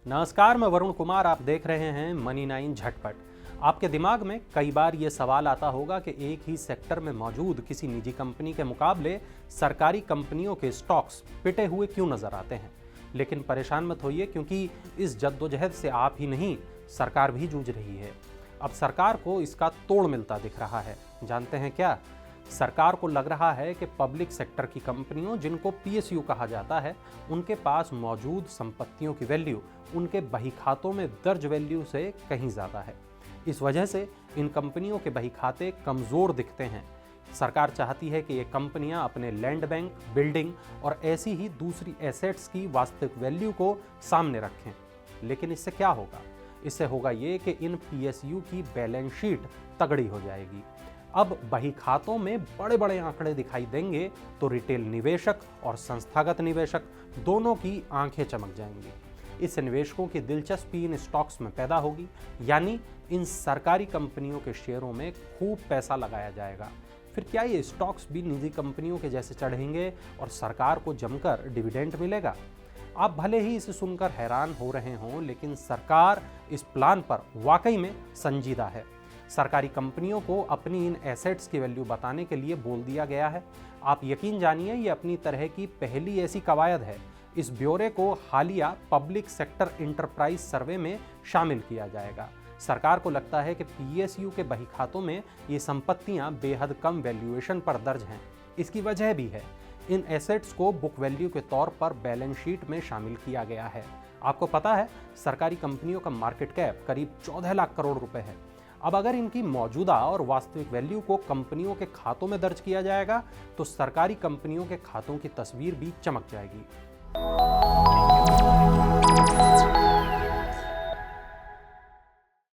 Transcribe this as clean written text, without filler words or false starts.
नमस्कार, मैं वरुण कुमार। आप देख रहे हैं मनी 9 झटपट। आपके दिमाग में कई बार ये सवाल आता होगा कि एक ही सेक्टर में मौजूद किसी निजी कंपनी के मुकाबले सरकारी कंपनियों के स्टॉक्स पिटे हुए क्यों नजर आते हैं। लेकिन परेशान मत होइए, क्योंकि इस जद्दोजहद से आप ही नहीं, सरकार भी जूझ रही है। अब सरकार को इसका तोड़ मिलता दिख रहा है। जानते हैं क्या? सरकार को लग रहा है कि पब्लिक सेक्टर की कंपनियों, जिनको पीएसयू कहा जाता है, उनके पास मौजूद संपत्तियों की वैल्यू उनके बही खातों में दर्ज वैल्यू से कहीं ज़्यादा है। इस वजह से इन कंपनियों के बही खाते कमज़ोर दिखते हैं। सरकार चाहती है कि ये कंपनियां अपने लैंड बैंक, बिल्डिंग और ऐसी ही दूसरी एसेट्स की वास्तविक वैल्यू को सामने रखें। लेकिन इससे क्या होगा? इससे होगा ये कि इन पीएसयू की बैलेंस शीट तगड़ी हो जाएगी। अब बही खातों में बड़े बड़े आंकड़े दिखाई देंगे तो रिटेल निवेशक और संस्थागत निवेशक दोनों की आंखें चमक जाएंगी। इससे निवेशकों की दिलचस्पी इन स्टॉक्स में पैदा होगी, यानी इन सरकारी कंपनियों के शेयरों में खूब पैसा लगाया जाएगा। फिर क्या ये स्टॉक्स भी निजी कंपनियों के जैसे चढ़ेंगे और सरकार को जमकर डिविडेंड मिलेगा? आप भले ही इसे सुनकर हैरान हो रहे हों, लेकिन सरकार इस प्लान पर वाकई में संजीदा है। सरकारी कंपनियों को अपनी इन एसेट्स की वैल्यू बताने के लिए बोल दिया गया है। आप यकीन जानिए, ये अपनी तरह की पहली ऐसी कवायद है। इस ब्यौरे को हालिया पब्लिक सेक्टर इंटरप्राइज सर्वे में शामिल किया जाएगा। सरकार को लगता है कि पीएसयू के बही खातों में ये संपत्तियां बेहद कम वैल्यूएशन पर दर्ज हैं। इसकी वजह भी है, इन एसेट्स को बुक वैल्यू के तौर पर बैलेंस शीट में शामिल किया गया है। आपको पता है, सरकारी कंपनियों का मार्केट कैप करीब 14 लाख करोड़ रुपए है। अब अगर इनकी मौजूदा और वास्तविक वैल्यू को कंपनियों के खातों में दर्ज किया जाएगा तो सरकारी कंपनियों के खातों की तस्वीर भी चमक जाएगी।